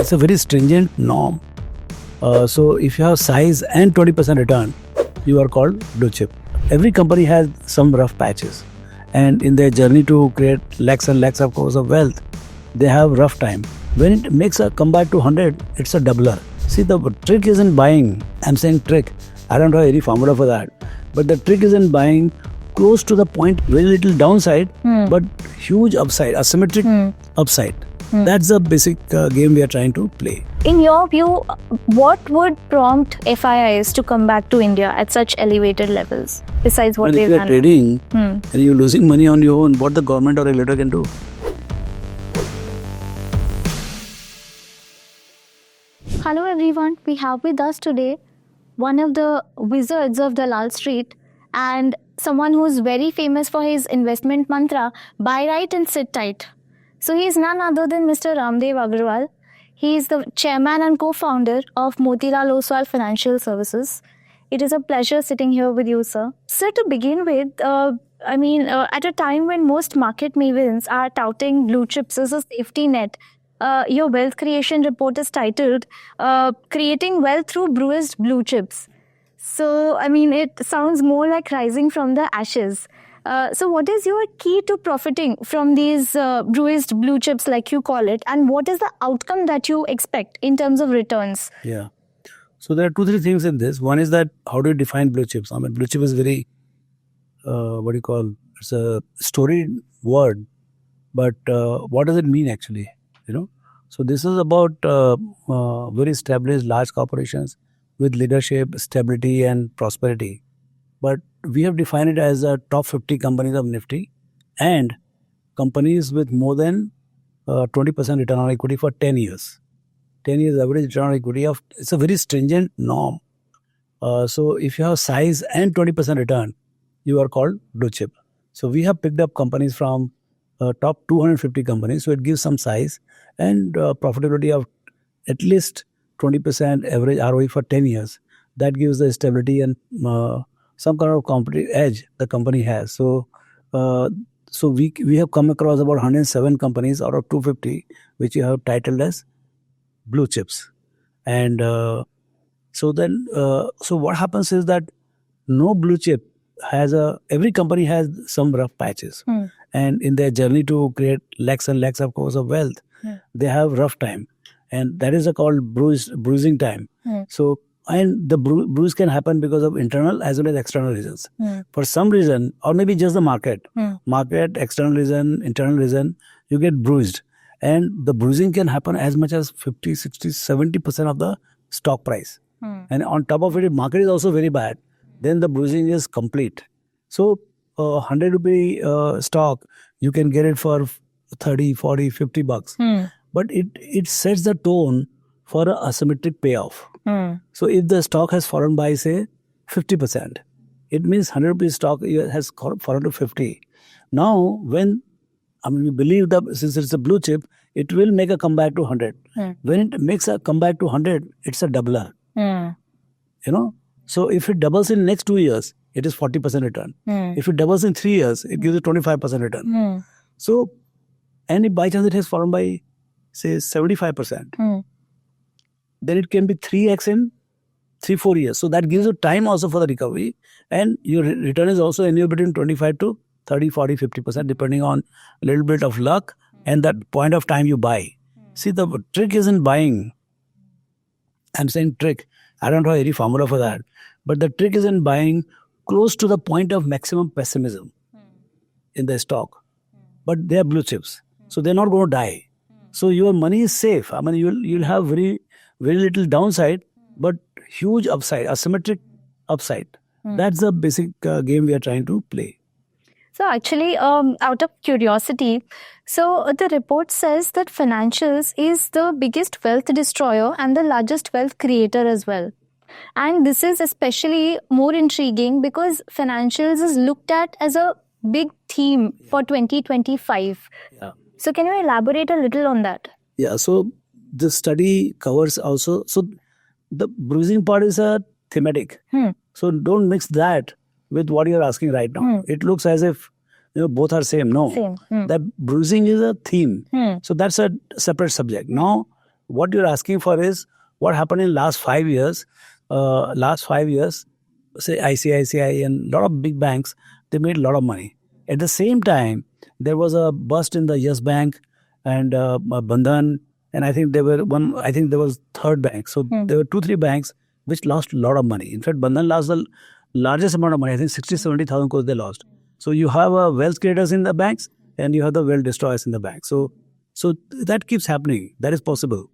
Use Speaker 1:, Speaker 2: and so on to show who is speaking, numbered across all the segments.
Speaker 1: It's a very stringent norm. So if you have size and 20% return, you are called blue chip. Every company has some rough patches, and in their journey to create lakhs and lakhs of crores of wealth, they have rough time. When it makes a comeback to 100, it's a doubler. See, the trick isn't buying. I'm saying trick. I don't have any formula for that. But the trick isn't buying close to the point, very little downside, but huge upside, asymmetric upside. That's the basic game we are trying to play.
Speaker 2: In your view, what would prompt FIIs to come back to India at such elevated levels, besides what they've done?
Speaker 1: If you're trading and you're losing money on your own, what the government or regulator can do?
Speaker 2: Hello everyone, we have with us today one of the wizards of Dalal Street and someone who is very famous for his investment mantra, buy right and sit tight. So he is none other than Mr. Raamdeo Agrawal. He is the chairman and co-founder of Motilal Oswal Financial Services. It is a pleasure sitting here with you, sir. Sir, to begin with, at a time when most market mavens are touting blue chips as a safety net, your wealth creation report is titled Creating Wealth Through Bruised Blue Chips. So, it sounds more like rising from the ashes. So what is your key to profiting from these bruised blue chips, like you call it, and what is the outcome that you expect in terms of returns?
Speaker 1: Yeah. So there are 2-3 things in this. One is that how do you define blue chips? Blue chip is very, it's a storied word, but what does it mean actually? So this is about very established large corporations with leadership, stability and prosperity. But we have defined it as a top 50 companies of Nifty and companies with more than 20% return on equity for 10 years. 10 years average return on equity it's a very stringent norm. So if you have size and 20% return, you are called blue chip. So we have picked up companies from top 250 companies. So it gives some size and profitability of at least 20% average ROE for 10 years. That gives the stability and some kind of competitive edge the company has. So we have come across about 107 companies out of 250, which you have titled as blue chips. And so what happens is that no blue chip every company has some rough patches. And in their journey to create lakhs and lakhs of crores of wealth, they have rough time. And that is called bruising time. So, and the bruise can happen because of internal as well as external reasons. For some reason, or maybe just the market, external reason, internal reason, you get bruised. And the bruising can happen as much as 50, 60, 70% of the stock price. And on top of it, if market is also very bad, then the bruising is complete. So, 100 rupee stock, you can get it for 30, 40, 50 bucks. But it sets the tone for an asymmetric payoff. So if the stock has fallen by, say, 50%, it means 100 rupees stock has fallen to 50. Now, when we believe that since it's a blue chip, it will make a comeback to 100. When it makes a comeback to 100, it's a doubler. So if it doubles in the next 2 years, it is 40% return. If it doubles in 3 years, it gives a 25% return. So, and if by chance it has fallen by, say, 75%, then it can be 3x in 3-4 years. So that gives you time also for the recovery. And your return is also anywhere between 25 to 30, 40, 50%, depending on a little bit of luck and that point of time you buy. See, the trick isn't buying. I'm saying trick. I don't have any formula for that. But the trick isn't buying close to the point of maximum pessimism in the stock. But they are blue chips. So they're not going to die. So your money is safe. You'll have very little downside, but huge upside, asymmetric upside. That's the basic game we are trying to play.
Speaker 2: So actually, out of curiosity, so the report says that financials is the biggest wealth destroyer and the largest wealth creator as well. And this is especially more intriguing because financials is looked at as a big theme for 2025.
Speaker 1: Yeah.
Speaker 2: So can you elaborate a little on that?
Speaker 1: Yeah, so the study covers also, so the bruising part is a thematic. So don't mix that with what you're asking right now. It looks as if both are same. No, that bruising is a theme. So that's a separate subject. Now, what you're asking for is what happened in last 5 years. Say ICICI and a lot of big banks, they made a lot of money. At the same time, there was a bust in the Yes Bank and Bandhan, and I think there was third bank. So there were 2-3 banks which lost a lot of money. In fact, Bandhan lost the largest amount of money. I think 60,000-70,000 crores they lost. So you have wealth creators in the banks and you have the wealth destroyers in the bank. So that keeps happening. That is possible.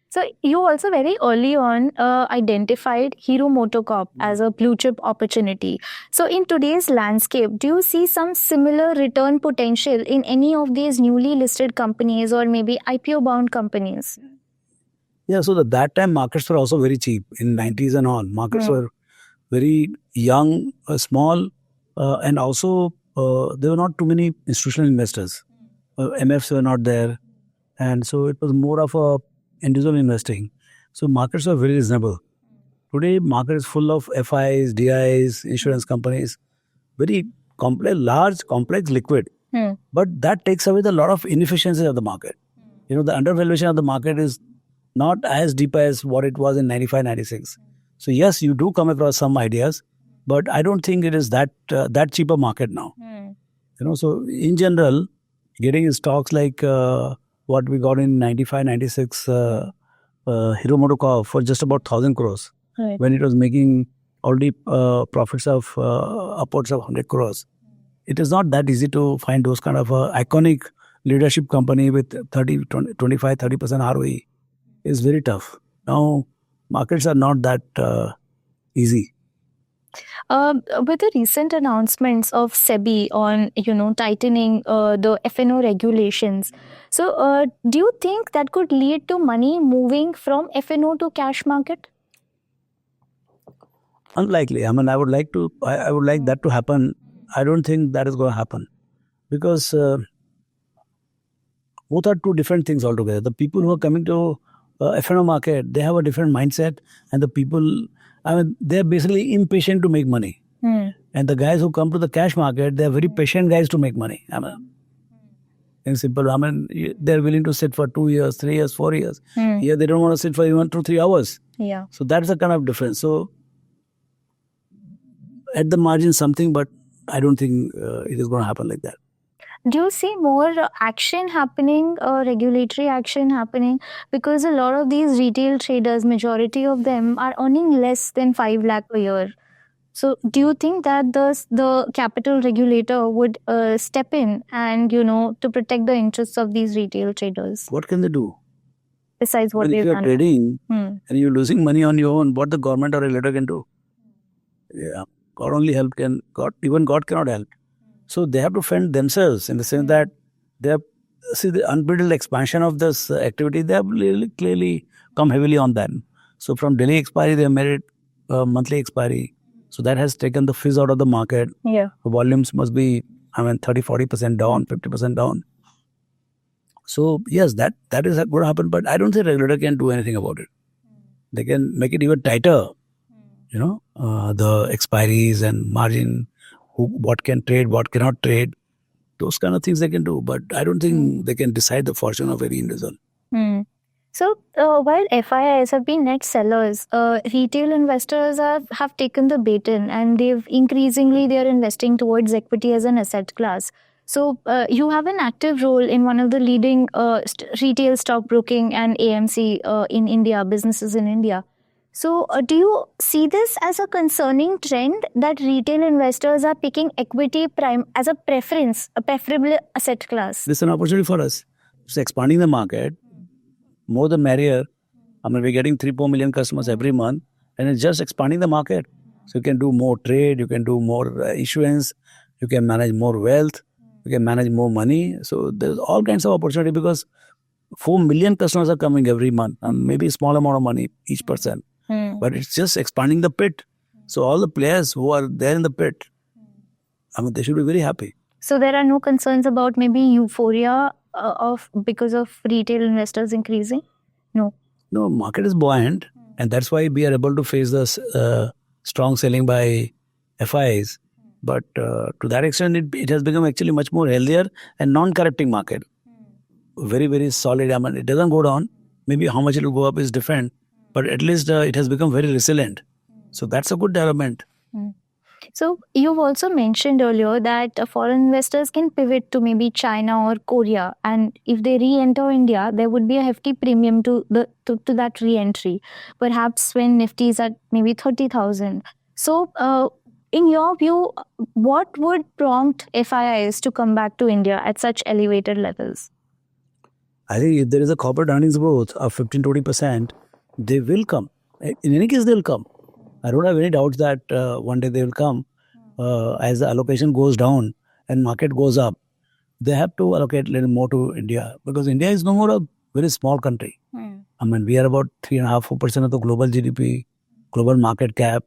Speaker 2: So you also very early on identified Hero MotoCorp as a blue chip opportunity. So in today's landscape, do you see some similar return potential in any of these newly listed companies or maybe IPO bound companies?
Speaker 1: Yeah, so at that time markets were also very cheap in 90s and on. Markets were very young, small, and also there were not too many institutional investors. MFs were not there, and so it was more of a individual investing. So markets are very reasonable. Today, market is full of FIs, DIs, insurance companies, very large, complex, liquid. But that takes away a lot of inefficiencies of the market. The undervaluation of the market is not as deep as what it was in 95, 96. So yes, you do come across some ideas, but I don't think it is that cheaper market now. So in general, getting stocks like what we got in 95, 96, Hero MotoCorp for just about 1,000 crores when it was making already profits of upwards of 100 crores. It is not that easy to find those kind of iconic leadership company with 25-30% ROE. It's very tough. Now, markets are not that easy.
Speaker 2: With the recent announcements of SEBI on tightening the FNO regulations, so do you think that could lead to money moving from FNO to cash market?
Speaker 1: Unlikely. I mean, I would like that to happen. I don't think that is going to happen because both are two different things altogether. The people who are coming to FNO market, they have a different mindset, and the people, they're basically impatient to make money. And the guys who come to the cash market, they're very patient guys to make money. In simple, they're willing to sit for 2 years, 3 years, 4 years. Here, they don't want to sit for even 2-3 hours.
Speaker 2: Yeah.
Speaker 1: So that's the kind of difference. So at the margin, something, but I don't think it is going to happen like that.
Speaker 2: Do you see more action happening, regulatory action happening? Because a lot of these retail traders, majority of them are earning less than 5 lakh a year. So do you think that the capital regulator would step in and, to protect the interests of these retail traders?
Speaker 1: What can they do?
Speaker 2: Besides what they've done.
Speaker 1: If you're trading and you're losing money on your own, what the government or regulator can do? Yeah, God only even God cannot help. So they have to fend themselves in the sense that the unbridled expansion of this activity, they have really clearly come heavily on them. So from daily expiry, they have made it monthly expiry. So that has taken the fizz out of the market.
Speaker 2: Yeah.
Speaker 1: The volumes must be, 30-40% down, 50% down. So yes, that is going to happen, but I don't think regulator can do anything about it. They can make it even tighter. The expiries and margin, what can trade, what cannot trade, those kind of things they can do. But I don't think they can decide the fortune of any individual.
Speaker 2: So while FIIs have been net sellers, retail investors have taken the baton, and they're investing towards equity as an asset class. So you have an active role in one of the leading retail stockbroking and AMC in India, businesses in India. So do you see this as a concerning trend that retail investors are picking equity prime as a preferable asset class?
Speaker 1: This is an opportunity for us. It's expanding the market. More the merrier. We're getting 3-4 million customers every month, and it's just expanding the market. So you can do more trade, you can do more issuance, you can manage more wealth, you can manage more money. So there's all kinds of opportunity because 4 million customers are coming every month, and maybe a small amount of money each person. But it's just expanding the pit. So all the players who are there in the pit, they should be very happy.
Speaker 2: So there are no concerns about maybe euphoria because of retail investors increasing? No,
Speaker 1: market is buoyant, and that's why we are able to face this strong selling by FIs. But to that extent, it has become actually much more healthier and non-correcting market. Very, very solid. It doesn't go down. Maybe how much it will go up is different, but at least it has become very resilient. So that's a good development.
Speaker 2: So you've also mentioned earlier that foreign investors can pivot to maybe China or Korea, and if they re-enter India, there would be a hefty premium to that re-entry. Perhaps when Nifty is at maybe 30,000. So, in your view, what would prompt FIIs to come back to India at such elevated levels?
Speaker 1: I think if there is a corporate earnings growth of 15-20%, they will come. In any case, they will come. I don't have any doubts that one day they will come. As the allocation goes down and market goes up, they have to allocate a little more to India, because India is no more a very small country. I mean, we are about 3.5-4% of the global GDP, global market cap.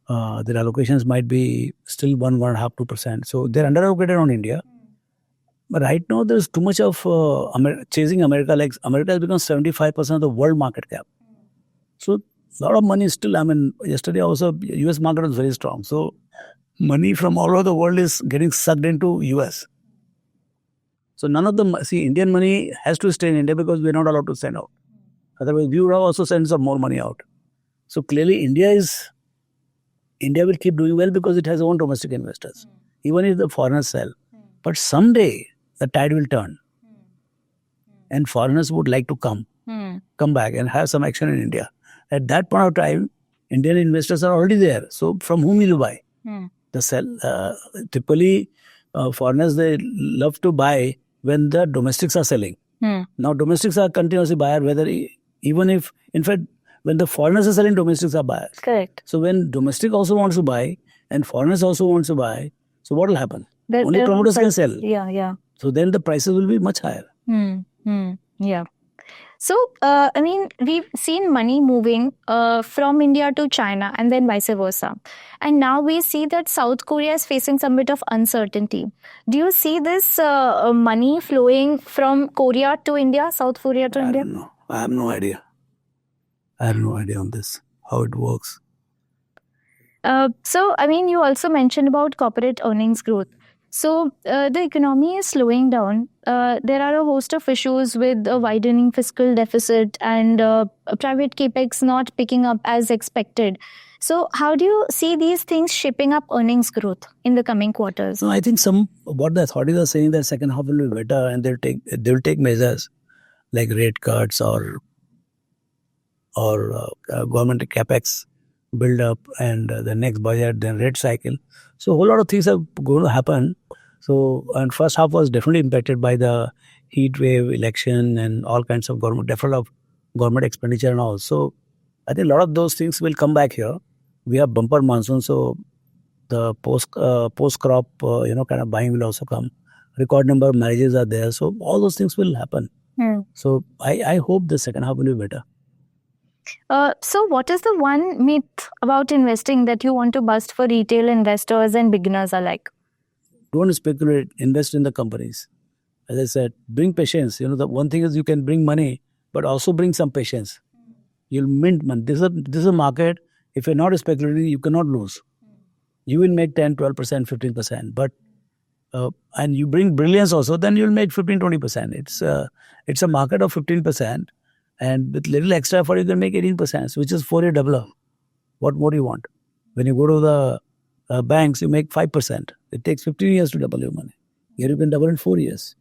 Speaker 1: Their allocations might be still 1.5-2%. So they're under allocated on India. But right now, there's too much of chasing America. Like America has become 75% of the world market cap. So a lot of money is still. I mean, yesterday also, US market was very strong. So money from all over the world is getting sucked into US. So none of them, see, Indian money has to stay in India because we're not allowed to send out. Otherwise, we would have also sent some more money out. So clearly, India will keep doing well because it has own domestic investors, even if the foreigners sell. But someday, the tide will turn. And foreigners would like to come back and have some action in India. At that point of time, Indian investors are already there. So from whom will you buy? The sell. Typically, foreigners, they love to buy when the domestics are selling. Now, domestics are continuously buyer, in fact, when the foreigners are selling, domestics are buyers.
Speaker 2: Correct.
Speaker 1: So when domestic also wants to buy and foreigners also wants to buy, so what will happen? Only promoters can sell.
Speaker 2: Yeah.
Speaker 1: So then the prices will be much higher.
Speaker 2: Yeah. So, I mean, we've seen money moving from India to China and then vice versa. And now we see that South Korea is facing some bit of uncertainty. Do you see this money flowing from Korea to India, South Korea to India?
Speaker 1: I don't know. I have no idea. I have no idea on this, how it works.
Speaker 2: So, I mean, you also mentioned about corporate earnings growth. So, the economy is slowing down. There are a host of issues with a widening fiscal deficit and private capex not picking up as expected. So, how do you see these things shaping up earnings growth in the coming quarters?
Speaker 1: No, I think what the authorities are saying that second half will be better, and they'll take measures like rate cuts or government capex build up, and the next budget, then rate cycle. So a whole lot of things are going to happen. So, and first half was definitely impacted by the heat wave, election, and all kinds of deferral of government expenditure and all. So I think a lot of those things will come back here. We have bumper monsoon, so the post crop kind of buying will also come. Record number of marriages are there, so all those things will happen. So I hope the second half will be better.
Speaker 2: So what is the one myth about investing that you want to bust for retail investors and beginners alike?
Speaker 1: Don't speculate, invest in the companies. As I said, bring patience. The one thing is you can bring money, but also bring some patience. You'll mint money. This is a market. If you're not speculating, you cannot lose. You will make 10, 12%, 15%. But and you bring brilliance also, then you'll make 15, 20%. It's a market of 15%. And with little extra effort, you can make 18%, which is 4-year doubler. What more do you want? When you go to the banks, you make 5%. It takes 15 years to double your money. Here you can double in 4 years.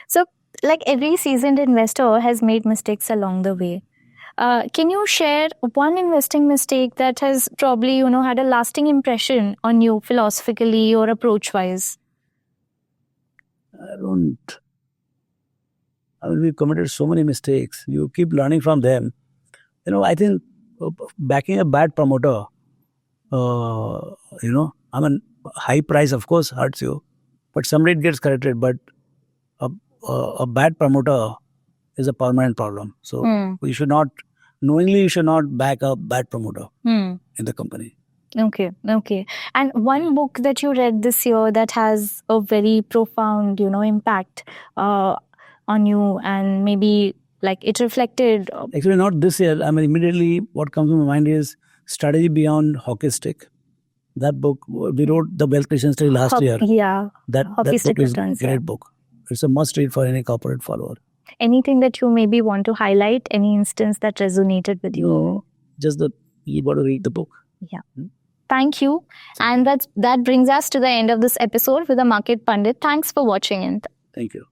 Speaker 2: So, like every seasoned investor has made mistakes along the way. Can you share one investing mistake that has probably, had a lasting impression on you philosophically or approach-wise?
Speaker 1: We committed so many mistakes. You keep learning from them. I think backing a bad promoter, high price, of course, hurts you. But someday it gets corrected. But a bad promoter is a permanent problem. So you should not back a bad promoter in the company.
Speaker 2: Okay. And one book that you read this year that has a very profound, impact on you, and maybe like it reflected.
Speaker 1: Actually, not this year. Immediately what comes to my mind is Strategy Beyond Hockey Stick. That book, we wrote the Wealth Creation Study last year.
Speaker 2: Yeah.
Speaker 1: That book is a great book. It's a must read for any corporate follower.
Speaker 2: anything that you maybe want to highlight, any instance that resonated with you?
Speaker 1: No, just you got to read the book.
Speaker 2: Yeah. Thank you. And that brings us to the end of this episode with the Market Pundit. Thanks for watching it.
Speaker 1: Thank you.